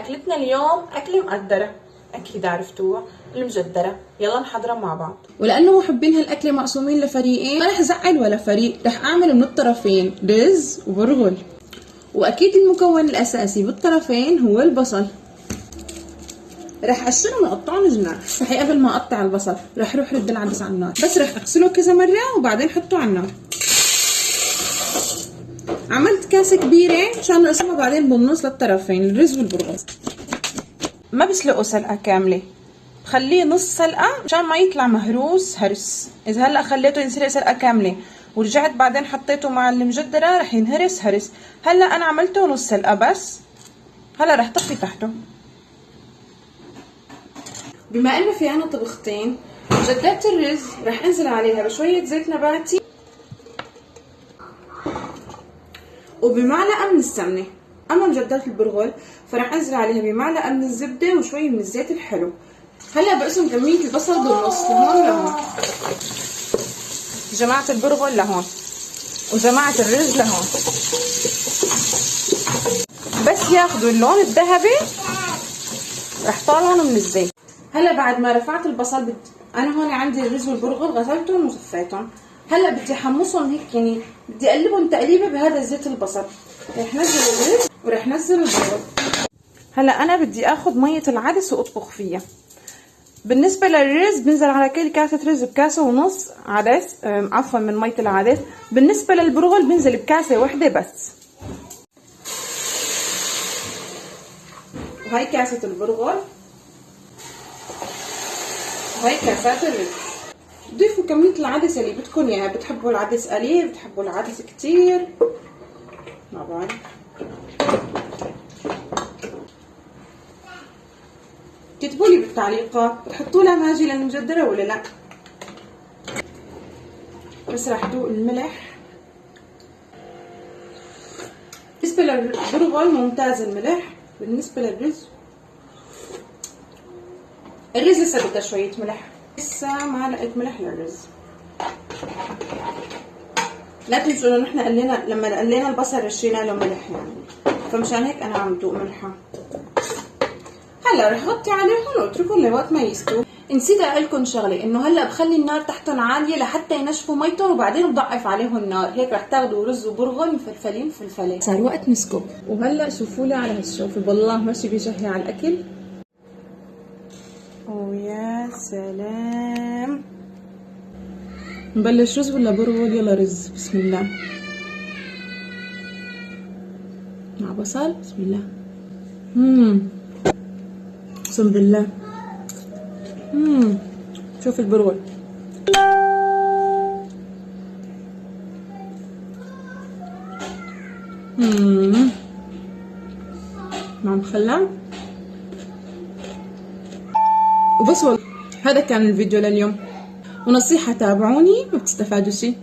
أكلتنا اليوم أكلة مقدرة، أكيد عرفتوها، المجدرة. يلا نحضرها مع بعض. ولأنه محبين هالأكلة مقسومين لفريقين، ما رح زعل ولا فريق، رح أعمل من الطرفين رز وبرغل. وأكيد المكون الأساسي بالطرفين هو البصل. رح أقشرهم وأقطعهم جناح. صحيح قبل ما أقطع البصل رح روح رد العدس على النار، بس رح أغسله كذا مرة وبعدين حطه على النار. عملت كاسة كبيرة مشان نقسمها بعدين بالنص للطرفين، الرز والبرغل. ما بسلقه سلقة كاملة، خليه نص سلقة مشان ما يطلع مهروس هرس. إذا هلأ خليته ينسلق سلقة كاملة ورجعت بعدين حطيته مع المجدرة رح ينهرس هرس. هلأ أنا عملته نص سلقة بس، هلأ رح طفي تحته. بما انه في عنا طبختين، مجدرة الرز رح انزل عليها بشوية زيت نباتي وبمعلقة من السمنة. اما مجدرة البرغل فرح انزل عليها بمعلقة من الزبدة وشوية من الزيت الحلو. هلا بقسم كمية البصل بالنص لهون ولهون. جماعة البرغل لهون وجماعة الرز لهون، بس ياخدوا اللون الذهبي رح طالعهم من الزيت. هلا بعد ما رفعت البصل انا هون عندي الرز والبرغل غسلتهم وصفيتهم. هلا بدي احمصهم هيك، يعني بدي اقلبهم تقليبه بهذا الزيت البصل. رح نزل الرز ورح نزل البرغل. هلا انا بدي اخذ مية العدس واطبخ فيها. بالنسبة للرز بنزل على كل كاسة رز بكاسة ونص عدس، عفوا من مية العدس. بالنسبة للبرغل بنزل بكاسة واحدة بس. وهي كاسة البرغل وهي كاسات الرز. ضيفوا كمية العدس اللي بدكم اياها، بتحبوا العدس قليل، بتحبوا العدس كتير، ما بعرف. كتبوا لي بالتعليقات بتحطوا لها ماجي للمجدرة ولا لا. بس رح دوق الملح. بالنسبة للبرغل ممتاز الملح. بالنسبة للرز، الرز لسه بدها شوية ملح، لسه معلقة ملح للرز. لا تنسوا انه نحن قلينا لما قلينا البصل رشينا له ملح، يعني فمشان هيك انا عم دوق ملحه. هلا رح غطي عليهم واتركهم لوقت ما يستووا. نسيت اقولكم شغله، انه هلا بخلي النار تحتهم عاليه لحتى ينشفوا ميتهم وبعدين بضعف عليهم النار، هيك رح تاخذوا رز وبرغل مفلفلين فلفله. صار وقت نسكب. وهلا شوفوا لي على هالشوفه، بالله ماشي بيشهي على الاكل. ويا سلام. نبلش رز ولا برغل؟ يلا رز. بسم الله. مع بصل. بسم الله. اقسم بالله. شوف البرغل. مع مخلل وبصل. هذا كان الفيديو لليوم، ونصيحة تابعوني وبتستفادوا شي.